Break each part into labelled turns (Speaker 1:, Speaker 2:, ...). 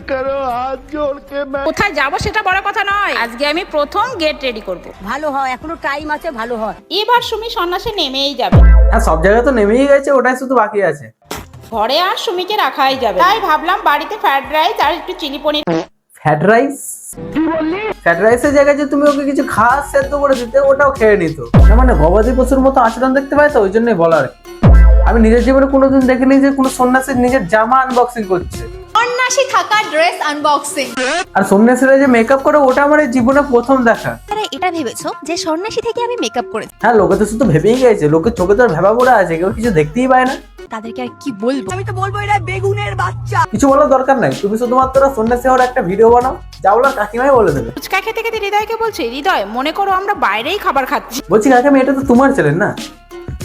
Speaker 1: करो हाथ जोड़ के मैं
Speaker 2: কোথায় যাব সেটা বড় কথা নয়, আজকে আমি প্রথম গেট রেডি করব।
Speaker 3: ভালো হয়, এখনো টাইম আছে, ভালো হয়।
Speaker 2: এবার সুমি সন্ন্যাসে নেমেই যাবে।
Speaker 4: হ্যাঁ, সব জায়গায় তো নেমেই গেছে, ওটাই শুধু বাকি আছে।
Speaker 2: ঘরে আর সুমিকে রাখাই যাবে, তাই ভাবলাম বাড়িতে ফ্রাইড রাইস আর একটু chilli paneer.
Speaker 4: Fried rice? Fried রাইসের জায়গায় যে তুমি ওকে কিছু ঘাস সেদ্ধ করে দিতে, ওটাও খেয়ে নিত। মানে গবাদি পশুর মতো আচরণ দেখতে পাই তো, ওই জন্যই বলা আর কি। আমি নিজের জীবনে কোনোদিন দেখিনি যে কোনো সন্ন্যাসী নিজের জামা আনবক্সিং করছে,
Speaker 5: সন্ন্যাসী থাকা ড্রেস আনবক্সিং।
Speaker 4: আর সন্ন্যাসীরা যে মেকআপ করে, ওটা আমার এই জীবনে প্রথম দেখা।
Speaker 5: আরে এটা ভেবেছো যে সন্ন্যাসী থেকে আমি মেকআপ করেছি?
Speaker 4: হ্যাঁ, লোকে তো শুধু ভেবেই গেছে, লোকের চোখে তো আর ভেবা পড়া আছে, কেউ কিছু দেখতেই পায় না।
Speaker 5: তাদেরকে আর কি বলবো?
Speaker 3: আমি তো বলবো এটা বেগুনের বাচ্চা।
Speaker 4: কিছু বলার দরকার নাই, তুমি শুধুমাত্র সন্ন্যাসী হওয়ার একটা ভিডিও বানাও, যা বলার কাকিমাই বলে দেবে।
Speaker 2: ফুচকা খেতে খেতে হৃদয়কে বলছে, হৃদয় মনে করো আমরা বাইরেই খাবার খাচ্ছি।
Speaker 4: বলছি কাকিমা, এটা তো তোমার চ্যানেল না,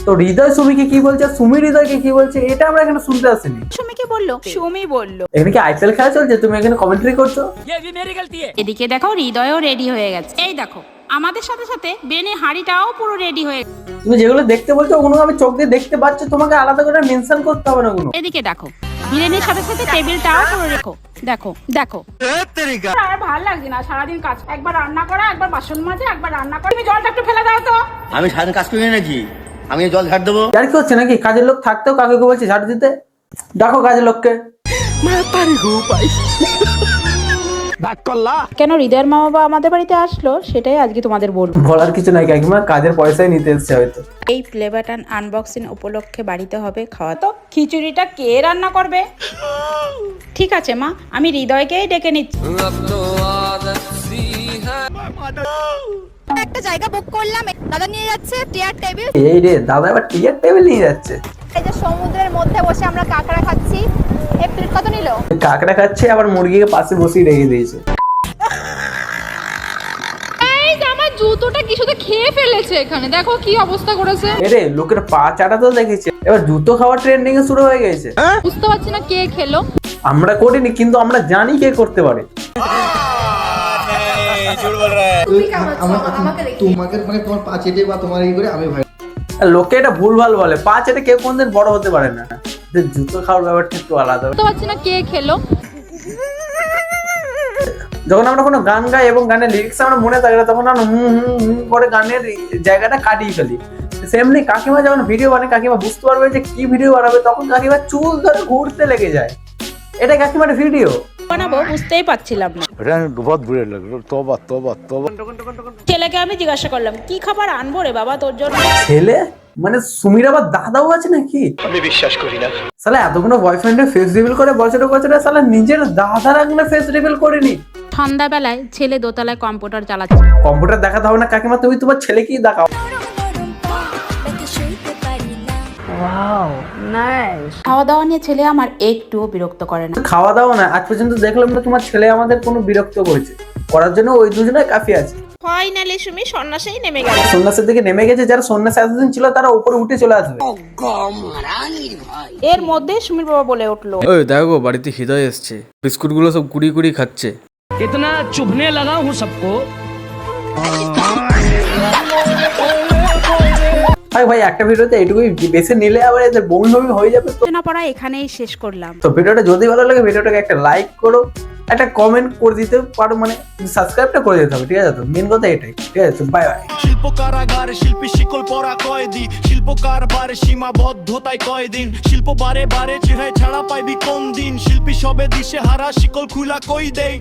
Speaker 4: তো হৃদয় সুমিকে কি বলছে, সুমি হৃদয়কে কি বলছে, এটা আমরা এখানে শুনতে আসিনি।
Speaker 2: সুমিকে বললো, সুমি বললো।
Speaker 4: এখানে কি আইপিএল খেলা চলছে, তুমি এখানে কমেন্ট্রি করছো?
Speaker 2: এদিকে দেখো হৃদয়ও রেডি হয়ে গেছে। এই দেখো আমাদের সাথে সাথে বেনের হাঁড়িটাও পুরো রেডি হয়ে গেছে।
Speaker 4: তুমি যেগুলো দেখতে বলছো ওগুলো আমি চোখ দিয়ে দেখতে পাচ্ছি, তোমাকে আলাদা করে মেনশন করতে হবে না কোনো।
Speaker 2: এদিকে দেখো বিরিয়ানির সাথে সাথে টেবিলটাও পুরো রেখো। দেখো দেখো আর ভালো লাগছে না, সারাদিন কাজ, একবার রান্না করা, একবার বাসন মাজা, একবার রান্না করা। তুমি জলটা একটু ফেলে দাও তো।
Speaker 1: আমি সারাদিন কাজ করি নাকি, আমি জল ঝাড় দেবো?
Speaker 4: আর কি হচ্ছে নাকি, কাজের লোক থাকতেও কাকুকে বলছি ঝাড়ু দিতে? দেখো কাজের লোককে।
Speaker 2: কেন হৃদয়ের মা বাবা আমাদের বাড়িতে আসলো সেটাই আজকে তোমাদের বলবো।
Speaker 4: বলার কিছু নাই কাকিমা, কাজের পয়সাই নিতে এসছে হয়তো।
Speaker 2: এই প্লে বাটন আনবক্সিং উপলক্ষে বাড়িতে হবে খাওয়া। তো খিচুড়িটা কে রান্না করবে? ঠিক আছে মা, আমি হৃদয়কেই ডেকে নিচ্ছি।
Speaker 5: একটা জায়গা বুক করলাম, দাদা নিয়ে যাচ্ছে চেয়ার টেবিল।
Speaker 4: এই রে, দাদা এবার টিয়ার টেবিল নিয়ে যাচ্ছে।
Speaker 5: এই যে সমুদ্রের মধ্যে বসে আমরা কাঁকড়া খাচ্ছি। এই প্লেট কত নিল?
Speaker 4: কাকড়া খাচ্ছে, আবার মুরগিকে পাশে বসিয়ে রেখে দিয়েছে।
Speaker 5: এই যে আমার জুতোটা কি শুধু খেয়ে ফেলেছে, এখানে দেখো কি অবস্থা করেছে।
Speaker 4: এরে, লোকের পা চাটা তো দেখেছে, এবার জুতো খাওয়া ট্রেন্ডিং এ শুরু হয়ে গেছে।
Speaker 5: বুঝতে পারছি না কে খেলো।
Speaker 4: আমরা করিনি, কিন্তু আমরা জানি কে করতে পারে।
Speaker 6: তোমাকে মানে তোমার পা চেটে বা তোমার এই করে আমি ভাই।
Speaker 4: আর লোকে এটা ভুলভাল বলে, পা চেটে কেউ কোনদিন বড় হতে পারে না। যে জুতো খাওয়ার ব্যাপারটা একটু আলাদা।
Speaker 5: বুঝতে পারছি না কে খেলো।
Speaker 4: যখন আমরা কোনো গান গাই এবং গানের লিরিক্স আমরা মনে থাকে না, তখন আমরা হুম হুম হুম করে গানের জায়গাটা কাটিয়ে ফেলি। সেমনি কাকিমা যখন ভিডিও বানায়, কাকিমা বুঝতে পারবে যে কি ভিডিও বানাবে, তখন কাকিমা চুল ধরে ঘুরতে লেগে যায়। এটা কাকিমার ভিডিও
Speaker 2: বানাবো বুঝতেই পারছিলাম না।
Speaker 1: বহুত বুড়ে লাগলো, তোবা তোবা তোবা।
Speaker 2: ছেলেকে আমি জিজ্ঞাসা করলাম, কি খাবার আনবো রে বাবা তোর জন্য?
Speaker 4: ছেলে মানে সুমির আবার দাদাও আছে নাকি?
Speaker 1: আমি বিশ্বাস করি না।
Speaker 4: সালা এতগুলো বয়ফ্রেন্ডের ফেস রিভিল করে বছরে বছরে, সালা নিজের দাদার আগে ফেস রিভিল করেনি।
Speaker 2: সন্ধ্যাবেলায় ছেলে দোতলায় কম্পিউটার চালাচ্ছে।
Speaker 4: কম্পিউটার দেখাতে হবে না কাকিমা, তুমি তোমার ছেলেকেই দেখাও।
Speaker 2: খাওয়া দাওয়া নিয়ে ছেলে আমার একটুও বিরক্ত করে না।
Speaker 4: খাওয়া দাওয়া না, আজ পর্যন্ত দেখলাম না তোমার ছেলে আমাদের কোনো বিরক্ত করেছে। করার জন্য ওই দুজনে কাফি আছে।
Speaker 2: ফাইনালি সুমি সন্ন্যাসেই নেমে গেল।
Speaker 4: সন্ন্যাসের দিকে নেমে গেছে, যারা সন্ন্যাসী এতদিন ছিল তারা উপরে উঠে চলে আসবে।
Speaker 2: এর মধ্যে সুমির বাবা বলে উঠলো,
Speaker 7: ওই দেখো বাড়িতে হৃদয় এসছে, বিস্কুট গুলো সব কুড়ি কুড়ি খাচ্ছে।
Speaker 8: इतना चुभने लगा हूँ सबको।
Speaker 4: ভাই একটা ভিডিওতে এইটুকুই বেছে নিলে আবার এদের বমি বমি হয়ে যাবে। তো
Speaker 2: না পড়া এখানেই শেষ করলাম।
Speaker 4: তো ভিডিওটা যদি ভালো লাগে, ভিডিওটাকে একটা লাইক করো, একটা কমেন্ট করে দিতে পারো, মানে সাবস্ক্রাইবটা করে দিতে হবে, ঠিক আছে? তো মেন কথা এটাই, ঠিক আছে? Bye bye.
Speaker 9: শিল্প কারাগারে শিল্পী শিকল পরা কয়েদি, শিল্পকার বারে সীমাবদ্ধতায় কয়দিন, শিল্প বারে বারে চেহারা ছাড়া পাইবি কোন দিন, শিল্পী সবে দিশে হারা শিকল খুলা কই দেই।